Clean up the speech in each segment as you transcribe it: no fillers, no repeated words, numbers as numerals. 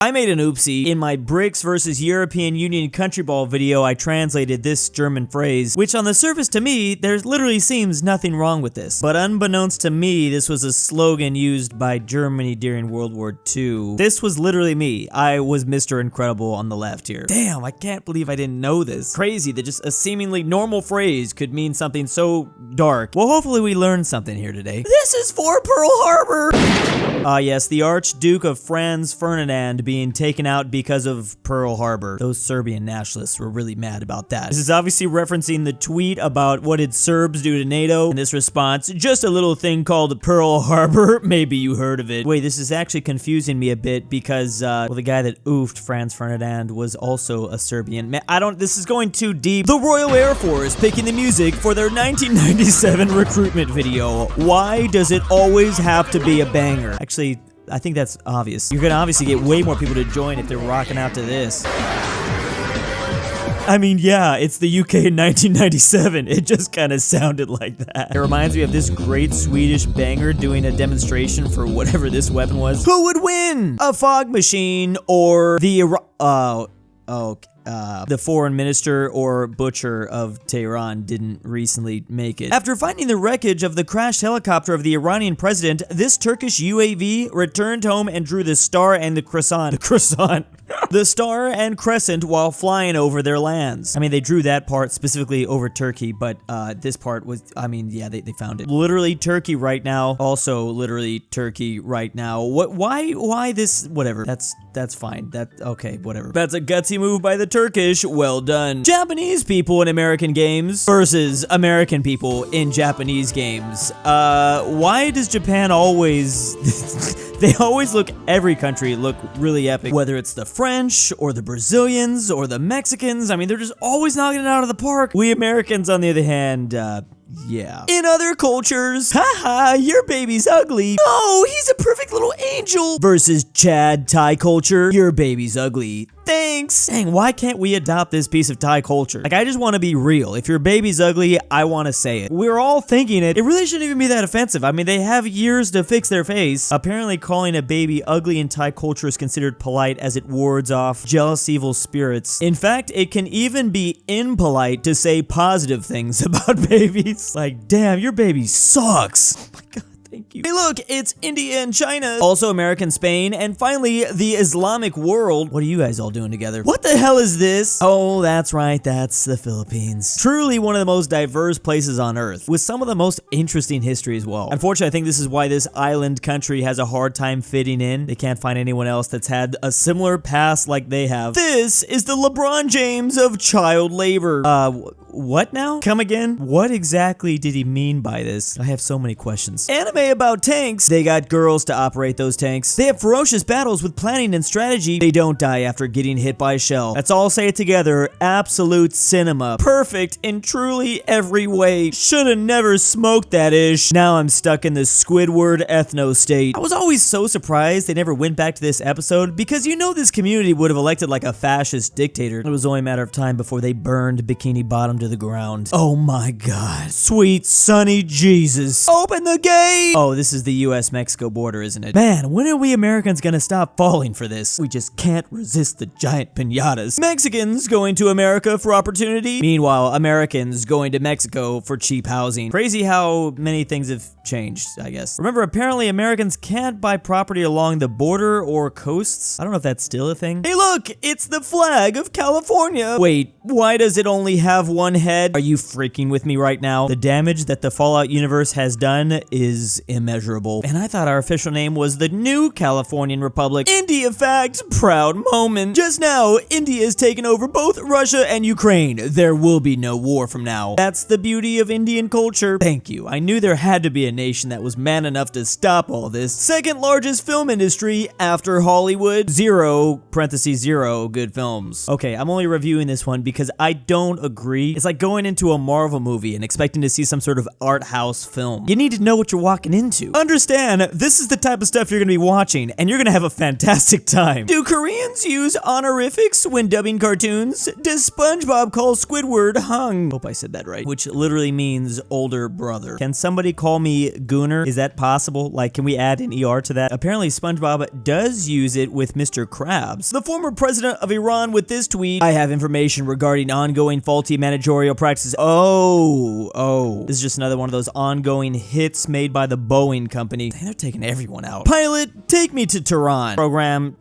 I made an oopsie. In my BRICS versus European Union country ball video, I translated this German phrase, which on the surface to me, there literally seems nothing wrong with this. But unbeknownst to me, this was a slogan used by Germany during World War II. This was literally me. I was Mr. Incredible on the left here. Damn, I can't believe I didn't know this. Crazy that just a seemingly normal phrase could mean something so dark. Well, hopefully we learned something here today. This is for Pearl Harbor! Yes, the Archduke of Franz Ferdinand being taken out because of Pearl Harbor. Those Serbian nationalists were really mad about that. This is obviously referencing the tweet about what did Serbs do to NATO. In this response, just a little thing called Pearl Harbor. Maybe you heard of it. Wait, this is actually confusing me a bit because, well, the guy that oofed Franz Ferdinand was also a Serbian. Man, this is going too deep. The Royal Air Force picking the music for their 1997 recruitment video. Why does it always have to be a banger? Actually, I think that's obvious. You're gonna obviously get way more people to join if they're rocking out to this. I mean, yeah, it's the UK in 1997. It just kind of sounded like that. It reminds me of this great Swedish banger doing a demonstration for whatever this weapon was. Who would win? A fog machine or the the foreign minister or butcher of Tehran didn't recently make it. After finding the wreckage of the crashed helicopter of the Iranian president, this Turkish UAV returned home and drew the star and the crescent. The star and crescent while flying over their lands. I mean, they drew that part specifically over Turkey, but this part was, I mean, yeah, they found it. Literally Turkey right now. Also literally Turkey right now. Why this, whatever. That's fine. Okay, whatever. That's a gutsy move by the Turkish. Well done. Japanese people in American games versus American people in Japanese games. Why does Japan always... They always every country look really epic, whether it's the French or the Brazilians or the Mexicans. I mean, they're just always knocking it out of the park. We Americans, on the other hand, yeah. In other cultures, haha, your baby's ugly. No, he's a perfect little angel. Versus Chad Thai culture, your baby's ugly. Thanks. Dang, why can't we adopt this piece of Thai culture? Like, I just want to be real. If your baby's ugly, I want to say it. We're all thinking it. It really shouldn't even be that offensive. I mean, they have years to fix their face. Apparently, calling a baby ugly in Thai culture is considered polite as it wards off jealous evil spirits. In fact, it can even be impolite to say positive things about babies. Like, damn, your baby sucks. Oh my God. Thank you. Hey, look, it's India and China. Also American Spain. And finally, the Islamic world. What are you guys all doing together? What the hell is this? Oh, that's right. That's the Philippines. Truly one of the most diverse places on Earth, with some of the most interesting history as well. Unfortunately, I think this is why this island country has a hard time fitting in. They can't find anyone else that's had a similar past like they have. This is the LeBron James of child labor. What now? Come again? What exactly did he mean by this? I have so many questions. Anime about tanks. They got girls to operate those tanks. They have ferocious battles with planning and strategy. They don't die after getting hit by a shell. Let's all say it together. Absolute cinema. Perfect in truly every way. Shoulda never smoked that ish. Now I'm stuck in the Squidward ethno state. I was always so surprised they never went back to this episode because you know this community would have elected like a fascist dictator. It was only a matter of time before they burned Bikini Bottom to the ground. Oh my God. Sweet sunny Jesus. Open the gate! Oh, this is the US-Mexico border, isn't it? Man, when are we Americans gonna stop falling for this? We just can't resist the giant piñatas. Mexicans going to America for opportunity. Meanwhile, Americans going to Mexico for cheap housing. Crazy how many things have changed, I guess. Remember, apparently Americans can't buy property along the border or coasts. I don't know if that's still a thing. Hey look, it's the flag of California. Wait, why does it only have one head? Are you freaking with me right now? The damage that the Fallout universe has done is immeasurable. And I thought our official name was the New Californian Republic. India fact, proud moment. Just now, India has taken over both Russia and Ukraine. There will be no war from now. That's the beauty of Indian culture. Thank you. I knew there had to be a nation that was man enough to stop all this. Second largest film industry after Hollywood. Zero good films. Okay, I'm only reviewing this one because I don't agree. It's like going into a Marvel movie and expecting to see some sort of art house film. You need to know what you're walking into. Understand, this is the type of stuff you're gonna be watching, and you're gonna have a fantastic time. Do Koreans use honorifics when dubbing cartoons? Does SpongeBob call Squidward hung? Hope I said that right. Which literally means older brother. Can somebody call me Gooner? Is that possible? Like, can we add an ER to that? Apparently, SpongeBob does use it with Mr. Krabs. The former president of Iran with this tweet, I have information regarding ongoing faulty managerial practices. Oh. This is just another one of those ongoing hits made by the Boeing company. They're taking everyone out. Pilot, take me to Tehran. Program,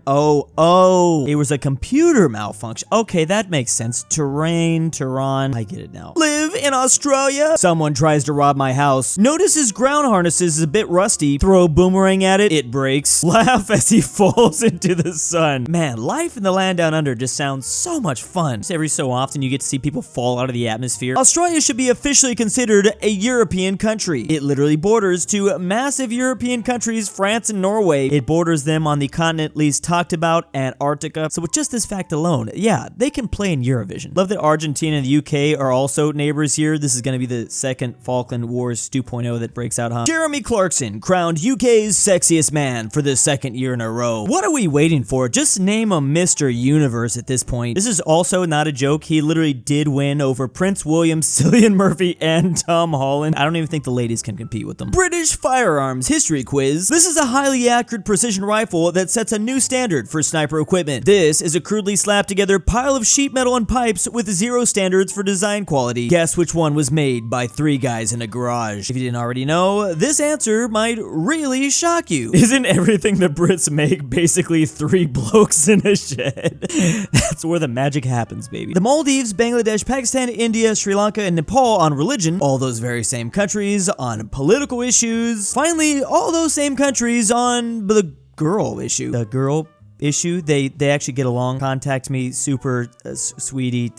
Oh, it was a computer malfunction. Okay, that makes sense. Tehran. I get it now. Live in Australia. Someone tries to rob my house. Notice his ground harnesses is a bit rusty. Throw a boomerang at it. It breaks. Laugh as he falls into the sun. Man, life in the land down under just sounds so much fun. Just every so often you get to see people fall out of the atmosphere. Australia should be officially considered a European country. It literally borders two massive European countries, France and Norway. It borders them on the continent least talked about, Antarctica. So with just this fact alone, yeah, they can play in Eurovision. Love that Argentina and the UK are also neighbors here. This is going to be the second Falkland Wars 2.0 that breaks out, huh? Jeremy Clarkson, crowned UK's sexiest man for the second year in a row. What are we waiting for? Just name a Mr. Universe at this point. This is also not a joke. He literally did win over Prince William, Cillian Murphy, and Tom Holland. I don't even think the ladies can compete with them. British firearms history quiz. This is a highly accurate precision rifle that sets a new standard for sniper equipment. This is a crudely slapped together pile of sheet metal and pipes with zero standards for design quality. Guess which one was made by 3 guys in a garage. If you didn't already know, this answer might really shock you. Isn't everything the Brits make basically 3 blokes in a shed? That's where the magic happens, baby. The Maldives, Bangladesh, Pakistan, India, Sri Lanka, and Nepal on religion. All those very same countries on political issues. Finally, all those same countries on the girl issue. The girl issue, they actually get along. Contact me, super sweetie,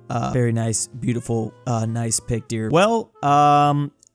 very nice, beautiful, nice pic, dear. Well,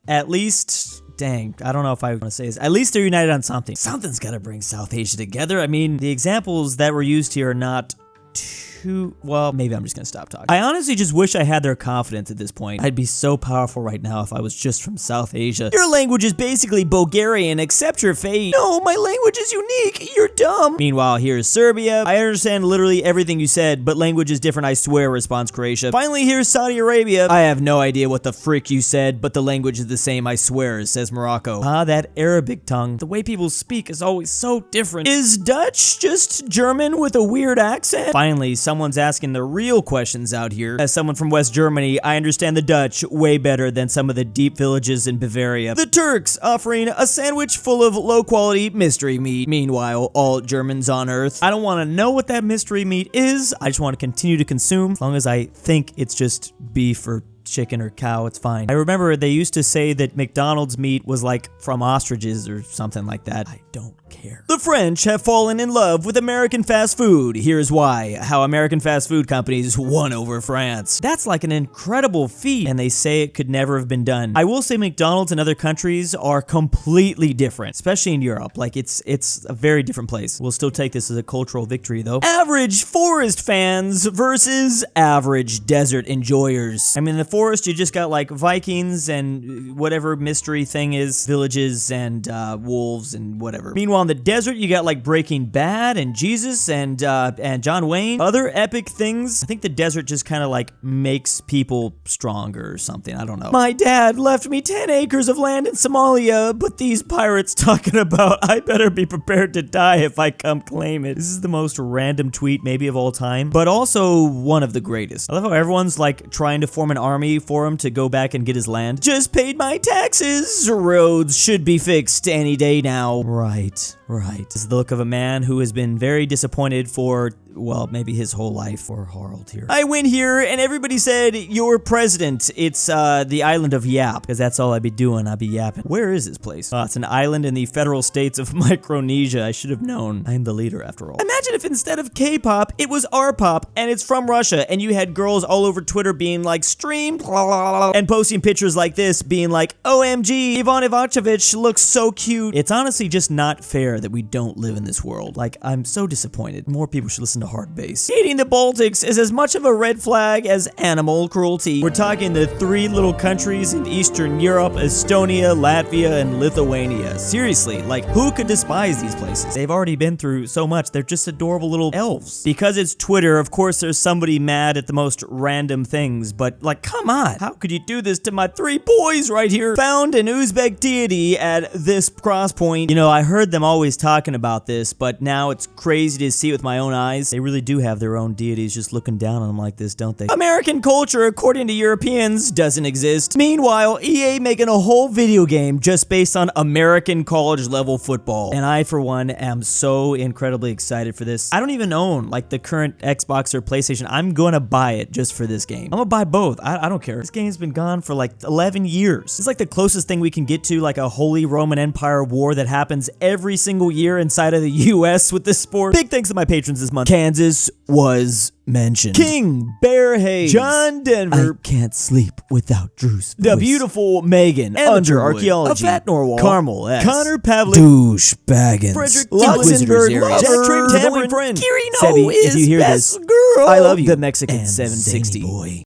at least, dang, I don't know if I want to say this. At least they're united on something. Something's got to bring South Asia together. I mean, the examples that were used here are not too, well, maybe I'm just gonna stop talking. I honestly just wish I had their confidence at this point. I'd be so powerful right now if I was just from South Asia. Your language is basically Bulgarian, accept your fate. No, my language is unique, you're dumb. Meanwhile, here's Serbia. I understand literally everything you said, but language is different, I swear, responds Croatia. Finally, here's Saudi Arabia. I have no idea what the frick you said, but the language is the same, I swear, says Morocco. Ah, that Arabic tongue. The way people speak is always so different. Is Dutch just German with a weird accent? Finally, someone's asking the real questions out here. As someone from West Germany, I understand the Dutch way better than some of the deep villages in Bavaria. The Turks offering a sandwich full of low-quality mystery meat. Meanwhile, all Germans on Earth. I don't want to know what that mystery meat is. I just want to continue to consume. As long as I think it's just beef or chicken or cow, it's fine. I remember they used to say that McDonald's meat was like from ostriches or something like that. I don't care. The French have fallen in love with American fast food. Here's why. How American fast food companies won over France. That's like an incredible feat, and they say it could never have been done. I will say McDonald's in other countries are completely different, especially in Europe. Like it's a very different place. We'll still take this as a cultural victory though. Average forest fans versus average desert enjoyers. I mean, the forest, you just got like Vikings and whatever mystery thing is, villages and wolves and whatever. Meanwhile, in the desert, you got like Breaking Bad and Jesus and John Wayne, other epic things. I think the desert just kind of like makes people stronger or something. I don't know. My dad left me 10 acres of land in Somalia, but these pirates talking about I better be prepared to die if I come claim it. This is the most random tweet maybe of all time, but also one of the greatest. I love how everyone's like trying to form an army for him to go back and get his land. Just paid my taxes. Roads should be fixed any day now. Right. This is the look of a man who has been very disappointed for, well, maybe his whole life. Or Harold here. I went here and everybody said, you're president. It's the island of Yap, because that's all I'd be doing. I'd be yapping. Where is this place? It's an island in the federal states of Micronesia. I should have known. I'm the leader after all. Imagine if instead of K-pop, it was R-pop and it's from Russia, and you had girls all over Twitter being like, stream, blah, blah, blah, and posting pictures like this, being like, OMG, Ivan Ivachevich looks so cute. It's honestly just not fair that we don't live in this world. Like, I'm so disappointed. More people should listen listen to hard bass. Hating the Baltics is as much of a red flag as animal cruelty. We're talking the 3 little countries in Eastern Europe, Estonia, Latvia, and Lithuania. Seriously, like, who could despise these places? They've already been through so much. They're just adorable little elves. Because it's Twitter, of course there's somebody mad at the most random things, but like, come on, how could you do this to my 3 boys right here? Found an Uzbek deity at this cross point. You know, I heard them always talking about this, but now it's crazy to see it with my own eyes. They really do have their own deities just looking down on them like this, don't they? American culture, according to Europeans, doesn't exist. Meanwhile, EA making a whole video game just based on American college level football. And I, for one, am so incredibly excited for this. I don't even own like the current Xbox or PlayStation. I'm gonna buy it just for this game. I'm gonna buy both. I don't care. This game's been gone for like 11 years. It's like the closest thing we can get to like a Holy Roman Empire war that happens every single year inside of the US with this sport. Big thanks to my patrons this month. Kansas was mentioned. KingBearHaze, JohnDenver, I can't sleep without Drew's voice, DaBeautiful-MEGAN-Underwood, Archaeology, aPhatNarwhal, Carmel Saida, Pavlik, DOOCHBAGGINS, Fredrik LuxembourgLover, Tambre, friend, KirinoIsBestGirl, I love you, the Mexican 760.